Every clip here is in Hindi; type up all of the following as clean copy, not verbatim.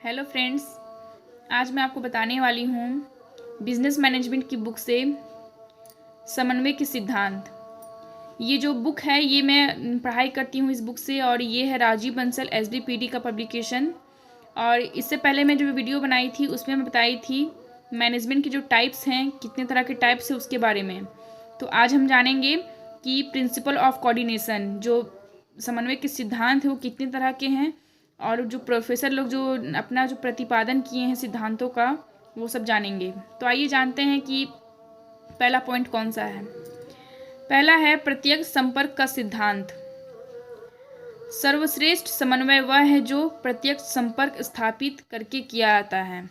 हेलो फ्रेंड्स, आज मैं आपको बताने वाली हूँ बिजनेस मैनेजमेंट की बुक से समन्वय के सिद्धांत। ये जो बुक है ये मैं पढ़ाई करती हूँ इस बुक से, और ये है राजीव बंसल एसबीपीडी का पब्लिकेशन। और इससे पहले मैं जो वीडियो बनाई थी उसमें मैं बताई थी मैनेजमेंट के जो टाइप्स हैं, कितने तरह के टाइप्स हैं उसके बारे में। तो आज हम जानेंगे कि प्रिंसिपल ऑफ कोऑर्डिनेशन, जो समन्वय के सिद्धांत है वो कितने तरह के हैं, और जो प्रोफेसर लोग जो अपना जो प्रतिपादन किए हैं सिद्धांतों का वो सब जानेंगे। तो आइए जानते हैं कि पहला पॉइंट कौन सा है। पहला है प्रत्यक्ष संपर्क का सिद्धांत। सर्वश्रेष्ठ समन्वय वह है जो प्रत्यक्ष संपर्क स्थापित करके किया जाता है।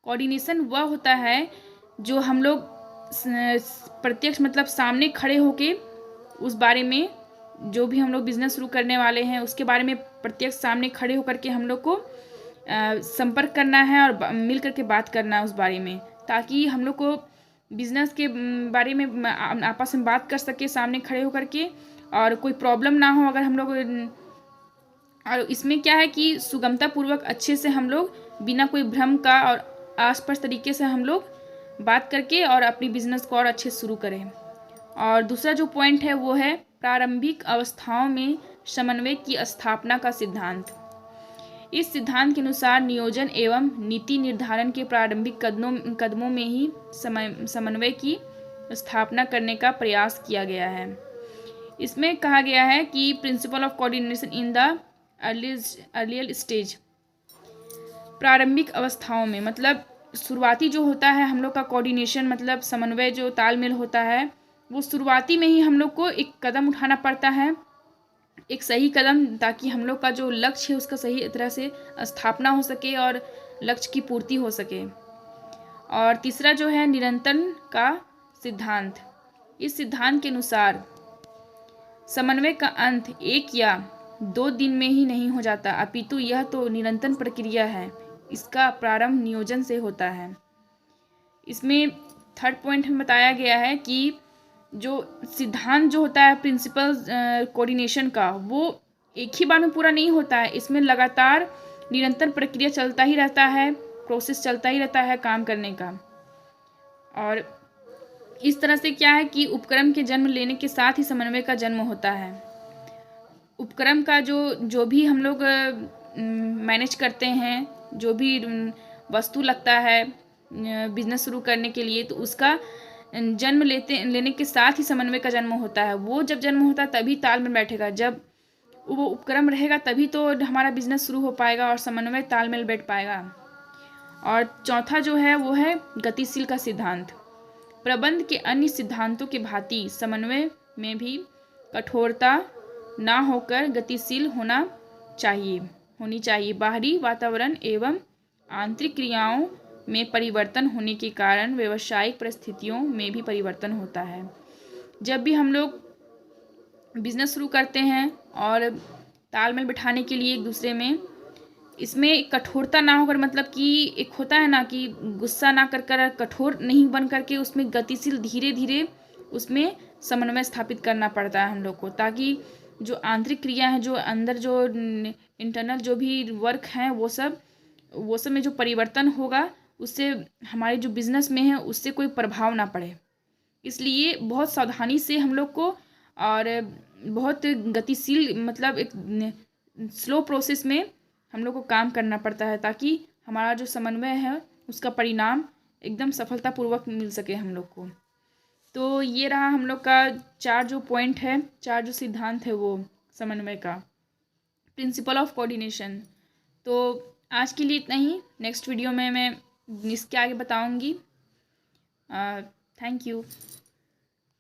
कोऑर्डिनेशन वह होता है जो हम लोग प्रत्यक्ष मतलब सामने खड़े होके उस बारे में, जो भी हम लोग बिजनेस शुरू करने वाले हैं उसके बारे में प्रत्यक्ष सामने खड़े होकर के हम लोग को संपर्क करना है और मिल करके बात करना है उस बारे में, ताकि हम लोग को बिजनेस के बारे में आपस में बात कर सके सामने खड़े होकर के, और कोई प्रॉब्लम ना हो अगर हम लोग। और इसमें क्या है कि सुगमता पूर्वक अच्छे से हम लोग बिना कोई भ्रम का और आसपास तरीके से हम लोग बात करके और अपनी बिजनेस को और अच्छे से शुरू करें। और दूसरा जो पॉइंट है वो है प्रारंभिक अवस्थाओं में समन्वय की स्थापना का सिद्धांत। इस सिद्धांत के अनुसार नियोजन एवं नीति निर्धारण के प्रारंभिक कदमों में ही समन्वय की स्थापना करने का प्रयास किया गया है। इसमें कहा गया है कि principle of coordination in the earlier stage. प्रारंभिक अवस्थाओं में मतलब शुरुआती जो होता है हम लोग का कोऑर्डिनेशन मतलब समन्वय जो तालमेल होता है, वो शुरुआती में ही हम लोग को एक कदम उठाना पड़ता है, एक सही कदम, ताकि हम लोग का जो लक्ष्य है उसका सही तरह से स्थापना हो सके और लक्ष्य की पूर्ति हो सके। और तीसरा जो है निरंतर का सिद्धांत। इस सिद्धांत के अनुसार समन्वय का अंत 1 या 2 दिन में ही नहीं हो जाता, अपितु यह तो निरंतर प्रक्रिया है। इसका प्रारंभ नियोजन से होता है। इसमें थर्ड पॉइंट में बताया गया है कि जो सिद्धांत जो होता है प्रिंसिपल कोऑर्डिनेशन का, वो एक ही बार में पूरा नहीं होता है। इसमें लगातार निरंतर प्रक्रिया चलता ही रहता है, प्रोसेस चलता ही रहता है काम करने का। और इस तरह से क्या है कि उपक्रम के जन्म लेने के साथ ही समन्वय का जन्म होता है। उपक्रम का जो भी हम लोग मैनेज करते हैं, जो भी वस्तु लगता है बिजनेस शुरू करने के लिए, तो उसका जन्म लेने के साथ ही समन्वय का जन्म होता है। वो जब जन्म होता है तभी तालमेल बैठेगा, जब वो उपक्रम रहेगा तभी तो हमारा बिजनेस शुरू हो पाएगा और समन्वय तालमेल बैठ पाएगा। और चौथा जो है वो है गतिशील का सिद्धांत। प्रबंध के अन्य सिद्धांतों के भांति समन्वय में भी कठोरता ना होकर गतिशील होनी चाहिए। बाहरी वातावरण एवं आंतरिक क्रियाओं में परिवर्तन होने के कारण व्यावसायिक परिस्थितियों में भी परिवर्तन होता है। जब भी हम लोग बिजनेस शुरू करते हैं और तालमेल बिठाने के लिए एक दूसरे में, इसमें कठोरता ना होकर, मतलब कि एक होता है ना कि गुस्सा ना कर कठोर नहीं बन करके उसमें गतिशील धीरे धीरे उसमें समन्वय स्थापित करना पड़ता है हम लोग को, ताकि जो आंतरिक क्रिया है, जो अंदर जो इंटरनल जो भी वर्क हैं वो सब में जो परिवर्तन होगा उससे हमारे जो बिजनेस में है उससे कोई प्रभाव ना पड़े। इसलिए बहुत सावधानी से हम लोग को और बहुत गतिशील मतलब एक स्लो प्रोसेस में हम लोग को काम करना पड़ता है, ताकि हमारा जो समन्वय है उसका परिणाम एकदम सफलतापूर्वक मिल सके हम लोग को। तो ये रहा हम लोग का 4 जो पॉइंट है, 4 जो सिद्धांत है वो समन्वय का, प्रिंसिपल ऑफ कोऑर्डिनेशन। तो आज के लिए इतना ही। नेक्स्ट वीडियो में मैं इसके आगे बताऊंगी। Thank you.